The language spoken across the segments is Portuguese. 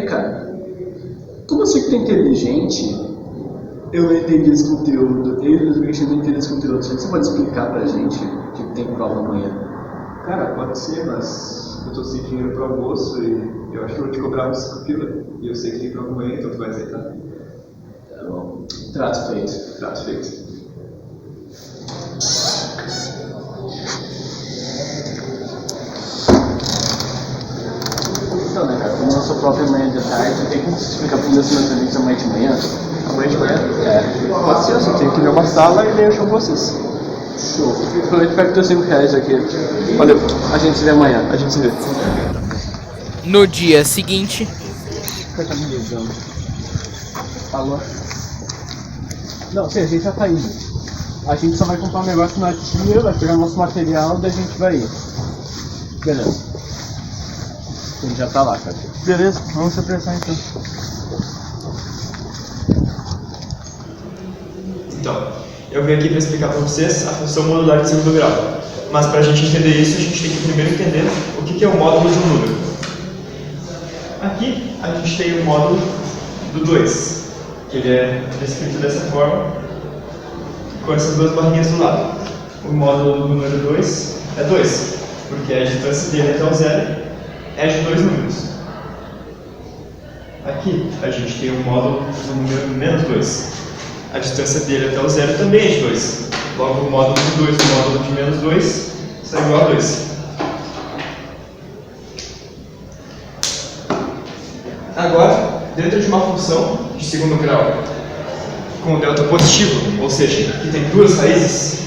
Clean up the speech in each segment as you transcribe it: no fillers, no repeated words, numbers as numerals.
Cara, como eu sei que tu é inteligente, eu não entendi esse conteúdo. Eu e os amigos não entendi esse conteúdo. Você pode explicar pra gente o que tem prova amanhã? Cara, pode ser, mas eu tô sem dinheiro pro almoço e eu acho que eu vou te cobrar uns 5 pila. E eu sei que tem prova amanhã, então tu vai aceitar. Tá bom. Trato feito. Trato feito. Então, né, cara, como eu sou próprio amanhã de tarde, tem como você explicar para os meus amigos amanhã de manhã? Amanhã de manhã? É. Pode ser, eu só tenho que ver uma sala e daí eu chamo vocês. Show. Aproveita e pega teus R$5 aqui. Valeu. A gente se vê amanhã. A gente se vê. No dia seguinte... Você tá me ligando. Alô? Não, sim, a gente já tá indo. A gente só vai comprar um negócio na tia, vai pegar nosso material, daí a gente vai ir. Beleza. A gente já tá lá, cara. Beleza, vamos se apressar então. Então, eu vim aqui para explicar para vocês a função modular de segundo grau. Mas para a gente entender isso, a gente tem que primeiro entender o que é o módulo de um número. Aqui a gente tem o módulo do 2, que ele é descrito dessa forma, com essas duas barrinhas do lado. O módulo do número 2 é 2, porque a distância dele até o zero é de dois números. Aqui a gente tem o módulo do número menos 2. A distância dele até o zero também é de 2. Logo, o módulo de 2 e o módulo de menos 2 são igual a 2. Agora, dentro de uma função de segundo grau com delta positivo, ou seja, que tem duas raízes,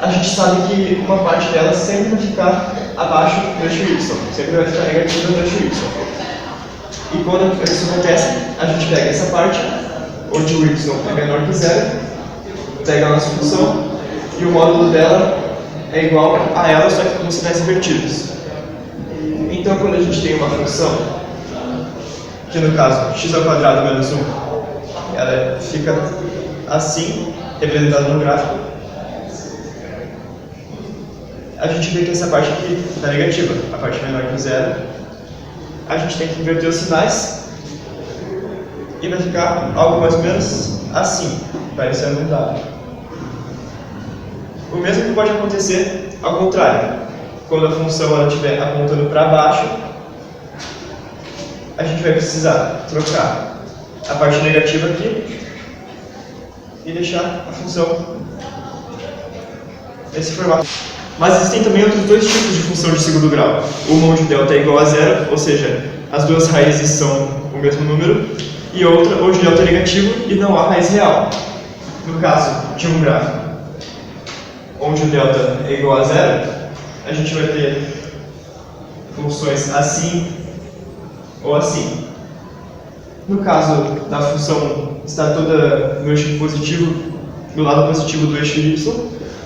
a gente sabe que uma parte dela sempre vai ficar abaixo do eixo y, sempre vai ficar negativa no eixo y. E quando isso acontece, a gente pega essa parte, onde o y é menor que zero, pega a nossa função e o módulo dela é igual a ela, só que com sinais invertidos. Então, quando a gente tem uma função, que no caso x² menos 1, ela fica assim, representada no gráfico, a gente vê que essa parte aqui está negativa, a parte menor que zero. A gente tem que inverter os sinais e vai ficar algo mais ou menos assim, parecendo um dado. O mesmo que pode acontecer ao contrário. Quando a função ela estiver apontando para baixo, a gente vai precisar trocar a parte negativa aqui e deixar a função nesse formato. Mas existem também outros dois tipos de função de segundo grau. Uma onde delta é igual a zero, ou seja, as duas raízes são o mesmo número, e outra onde delta é negativo e não há raiz real. No caso de um gráfico onde o delta é igual a zero, a gente vai ter funções assim ou assim. No caso da função estar toda no eixo positivo, no lado positivo do eixo y,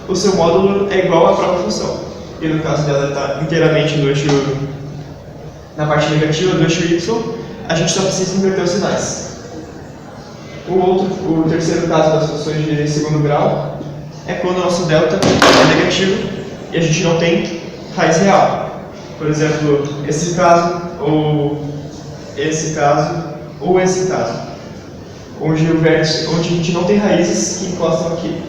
o seu módulo é igual à própria função. E no caso dela estar inteiramente no eixo, na parte negativa do eixo y, a gente só precisa inverter os sinais. O terceiro caso das funções de segundo grau é quando o nosso delta é negativo e a gente não tem raiz real. Por exemplo, esse caso, ou esse caso, ou esse caso, onde a gente não tem raízes que encostam aqui.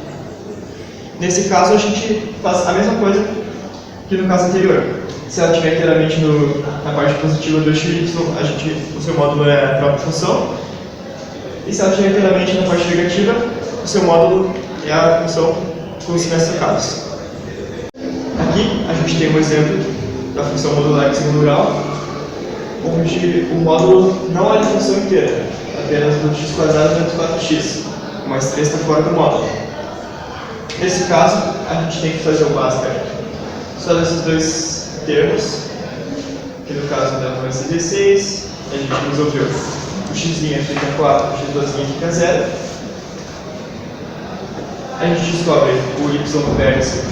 Nesse caso, a gente faz a mesma coisa que no caso anterior. Se ela estiver inteiramente na parte positiva do eixo y, o seu módulo é a própria função. E se ela estiver inteiramente na parte negativa, o seu módulo é a função com os sinais trocados. Aqui, a gente tem um exemplo da função modular de segundo grau, onde o módulo não é a função inteira, apenas do x² menos 4x, mais 3 está fora do módulo. Nesse caso, a gente tem que fazer o básico só desses dois termos, que no caso delta vai ser 16, a gente resolveu o x' fica 4, o x² fica 0. A gente descobre o y no vértice,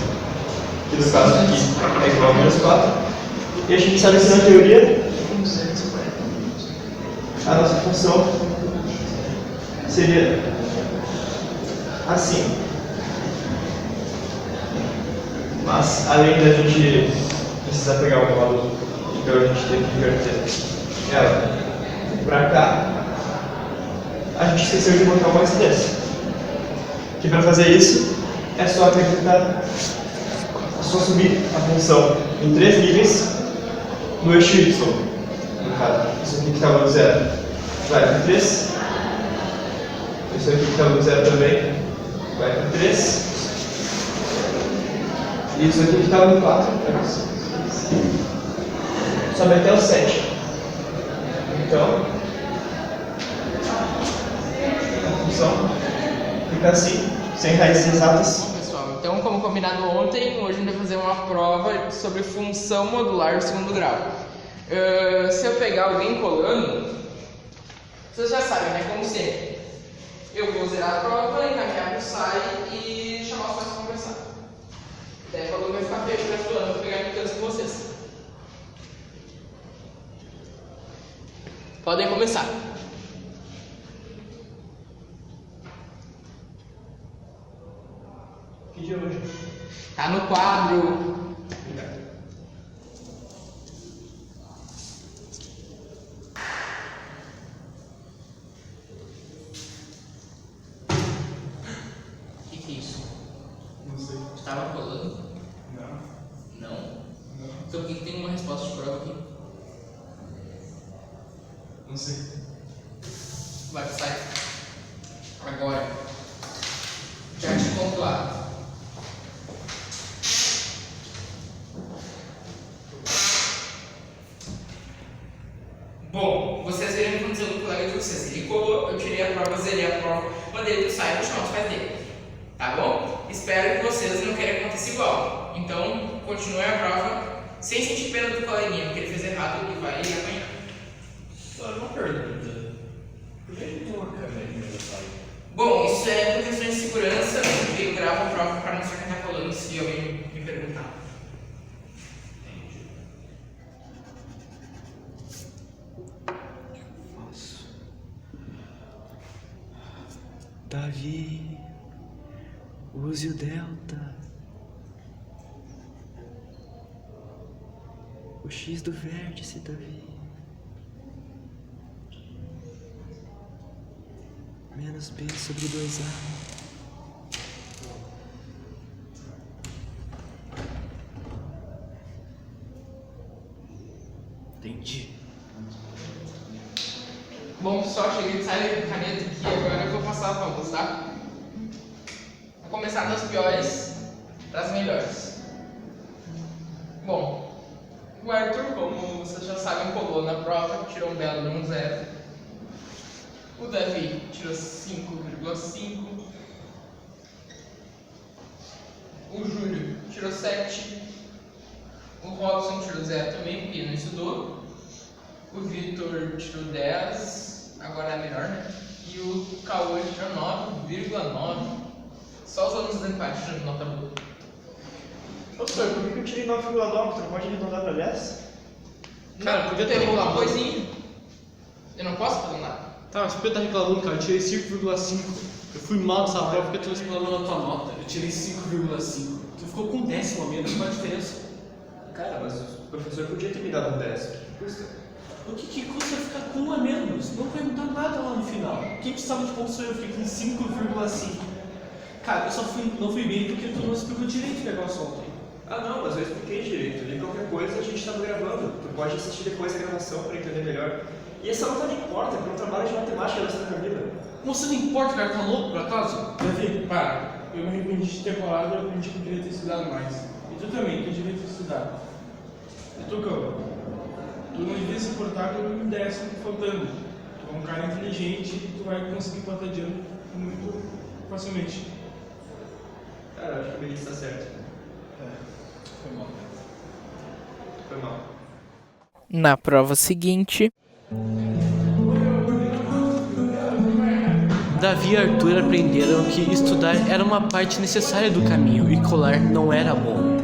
que no caso aqui é igual a menos 4, e a gente sabe que na teoria a nossa função seria assim. Mas, além da gente precisar pegar o módulo, então a gente tem que inverter. ela pra cá, a gente esqueceu de botar uma incidência. Que para fazer isso, é só acrescentar, é só subir a função em 3 níveis no eixo Y. No caso, isso aqui que estava no 0 vai para 3. Isso aqui que estava no 0 também vai para 3. E isso aqui que estava no 4 sobe até o 7. Então, a função fica assim, sem raízes exatas. Pessoal, então como combinado ontem, hoje a gente vai fazer uma prova sobre função modular do segundo grau. Se eu pegar alguém colando, vocês já sabem, né? Como sempre, eu vou zerar a prova, encaminhar para o SAI e chamar os pais para conversar. Daí o aluno vai ficar feio para fulano, vou pegar implicância com vocês. Podem começar. Que dia hoje? Tá no quadro. O que é isso? Não sei. Estava colando? Não. Não? Então por que tem uma resposta de prova aqui? Não sei. Vai pro site. Agora. Já te conto lá. Bom, vocês viram o que aconteceu com o colega de vocês. Ele colou, eu tirei a prova, zerei a prova, mandei ele pro site e vou chamar os pais dele. Tá bom? Espero que vocês não queiram que aconteça igual. Então, continue a prova sem sentir pena do coleguinha, porque ele fez errado e vai apanhar. Só uma pergunta. Por que não tem uma câmera aqui no site? Bom, isso é por questões de segurança, eu gravo a prova para não ser quem tá colando se alguém me perguntar. Entendi. Nossa. Davi, use o delta. O X do vértice, Davi. Menos B sobre 2A. Entendi. Bom, pessoal, cheguei de sair de caneta aqui, agora eu vou passar para vocês, tá? Vou começar das piores para as melhores. Bom, o Arthur, como vocês já sabem, colou na prova, tirou um belo de um 0. O Davi tirou 5,5. O Júlio tirou 7. O Robson tirou 0 também, porque não estudou. O Vitor tirou 10, agora é a melhor, né? E o Cauê tirou 9,9. Só os alunos do empate tirando nota boa. Professor, por que eu tirei 9,9? Tu não pode arredondar para 10? Cara, podia ter Teve uma reclamado. coisinha. Eu não posso fazer nada. Tá, mas por que tá reclamando, cara? Eu tirei 5,5. Eu fui mal nessa prova porque tu não reclamando da tua nota. Eu tirei 5,5. Tu ficou com um décimo a menos, qual a diferença? Cara, mas o professor podia ter me dado um 10. O que custa ficar com um a menos? Não vai mudar nada lá no final. Quem precisava de ponto sou eu, fiquei com 5,5. Cara, eu só não fui bem porque tu não explicou direito o negócio ontem. Ah não, mas eu expliquei direito. E qualquer coisa a gente estava gravando. Tu pode assistir depois a gravação para entender melhor. E essa nota não importa, porque é um trabalho de matemática da Santa Camila. Você não importa, cara, tá louco por acaso? Davi, para. Eu me arrependi de ter colado, eu aprendi que eu queria ter estudado mais. E tu também, que eu devia ter estudado. E tu, Cão? Tu não devia se importar com um décimo faltando. Tu é um cara inteligente e tu vai conseguir passar de ano muito facilmente. Cara, eu acho que o Benito está certo. Foi mal. Foi mal. Na prova seguinte, Davi e Arthur aprenderam que estudar era uma parte necessária do caminho e colar não era bom.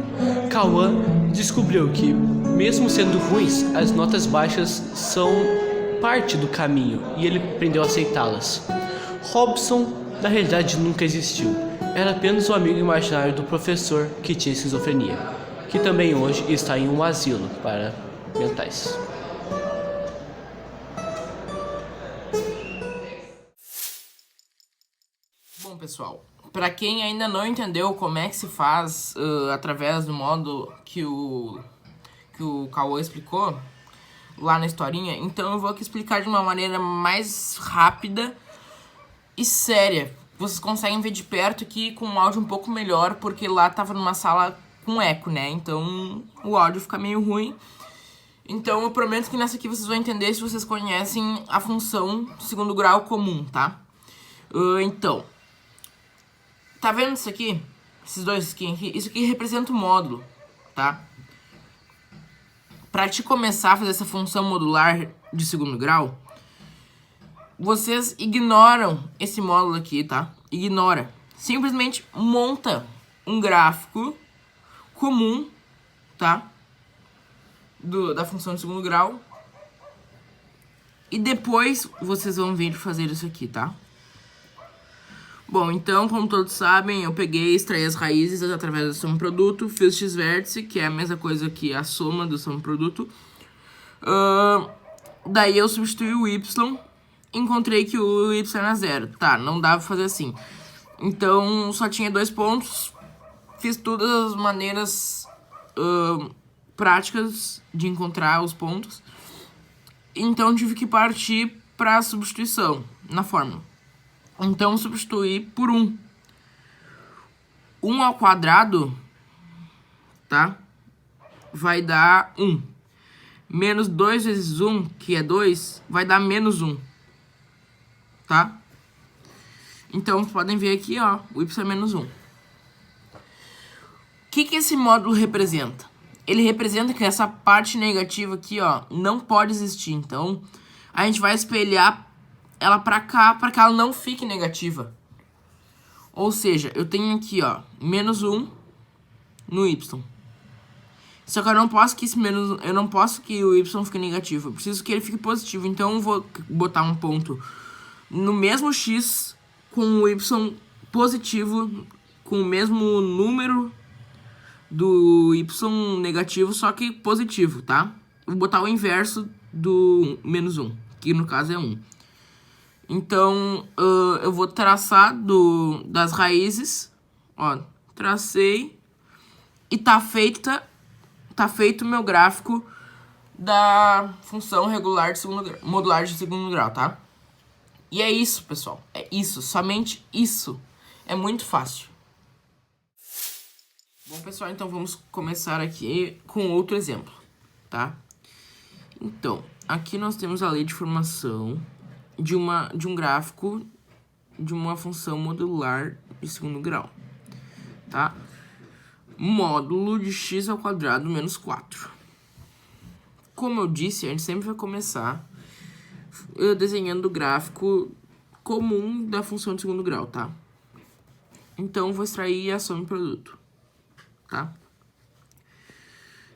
Cauã descobriu que, mesmo sendo ruins, as notas baixas são parte do caminho e ele aprendeu a aceitá-las. Robson, na realidade, nunca existiu. Era apenas um amigo imaginário do professor que tinha esquizofrenia, que também hoje está em um asilo para mentais. Bom, pessoal, para quem ainda não entendeu como é que se faz através do modo que o Cauã explicou lá na historinha, então eu vou aqui explicar de uma maneira mais rápida e séria. Vocês conseguem ver de perto aqui com um áudio um pouco melhor, porque lá tava numa sala com eco, né? Então o áudio fica meio ruim. Então eu prometo que nessa aqui vocês vão entender se vocês conhecem a função segundo grau comum, tá? Então, tá vendo isso aqui? Esses dois aqui? Isso aqui representa o módulo, tá? Pra te começar a fazer essa função modular de segundo grau, vocês ignoram esse módulo aqui, tá? Ignora. Simplesmente monta um gráfico comum, tá? Da função de segundo grau. E depois vocês vão vir fazer isso aqui, tá? Bom, então, como todos sabem, eu peguei, extraí as raízes através do soma produto, fiz x-vértice, que é a mesma coisa que a soma do soma produto. Daí eu substituí o y, encontrei que o y era 0. Tá, não dá pra fazer assim. Então, só tinha 2 pontos, fiz todas as maneiras práticas de encontrar os pontos. Então tive que partir para a substituição na fórmula. Então substituí por 1. 1 ao quadrado, tá? Vai dar 1. Menos 2 vezes 1, que é 2, vai dar menos 1. Tá? Então vocês podem ver aqui, ó, o y é menos 1. O que esse módulo representa? Ele representa que essa parte negativa aqui, ó, não pode existir. Então, a gente vai espelhar ela pra cá, para que ela não fique negativa. Ou seja, eu tenho aqui, ó, menos 1 no y. Só que eu não posso que o y fique negativo. Eu preciso que ele fique positivo. Então, eu vou botar um ponto no mesmo x com o y positivo, com o mesmo número do y negativo, só que positivo, tá? Vou botar o inverso do menos 1, que no caso é 1. Então, eu vou traçar das raízes, ó, tracei, e tá feito o meu gráfico da função regular de modular de segundo grau, tá? E é isso, pessoal, é isso, somente isso. É muito fácil. Bom, pessoal, então vamos começar aqui com outro exemplo, tá? Então, aqui nós temos a lei de formação de um gráfico de uma função modular de segundo grau, tá? Módulo de x ao quadrado menos 4. Como eu disse, a gente sempre vai começar desenhando o gráfico comum da função de segundo grau, tá? Então, vou extrair a soma e produto. Tá?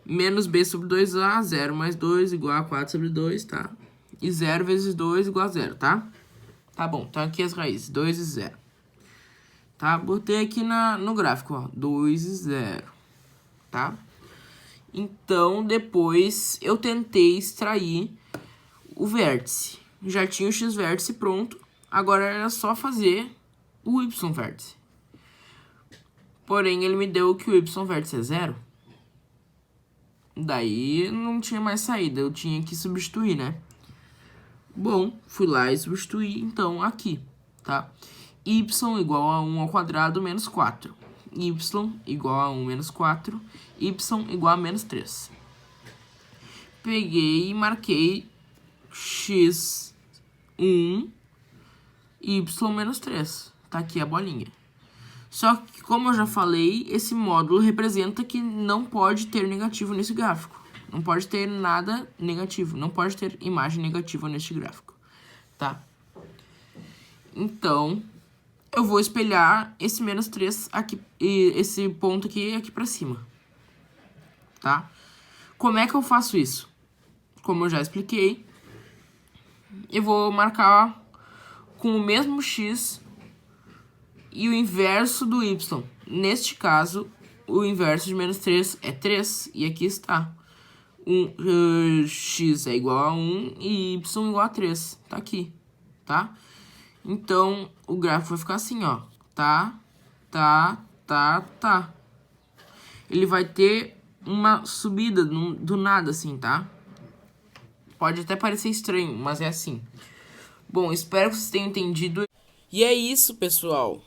Menos b sobre 2a, 0 mais 2 igual a 4 sobre 2, tá? E 0 vezes 2 igual a 0, tá? Tá bom, então aqui as raízes, 2 e 0. Tá? Botei aqui no gráfico, ó, 2 e 0, tá? Então, depois eu tentei extrair o vértice. Já tinha o x-vértice pronto, agora era só fazer o y-vértice. Porém, ele me deu que o y-vértice é 0. Daí, não tinha mais saída. Eu tinha que substituir, né? Bom, fui lá e substituí, então, aqui, tá? Y igual a 1 ao quadrado menos 4. Y igual a 1 menos 4. Y igual a menos 3. Peguei e marquei x1, y menos 3. Tá aqui a bolinha. Só que, como eu já falei, esse módulo representa que não pode ter negativo nesse gráfico. Não pode ter nada negativo. Não pode ter imagem negativa neste gráfico. Tá? Então, eu vou espelhar esse menos 3 aqui, esse ponto aqui pra cima. Tá? Como é que eu faço isso? Como eu já expliquei, eu vou marcar com o mesmo x e o inverso do y. Neste caso, o inverso de menos 3 é 3. E aqui está. X é igual a 1 e y igual a 3. Tá aqui. Tá? Então, o gráfico vai ficar assim, ó. tá. Ele vai ter uma subida do nada, assim, tá? Pode até parecer estranho, mas é assim. Bom, espero que vocês tenham entendido. E é isso, pessoal.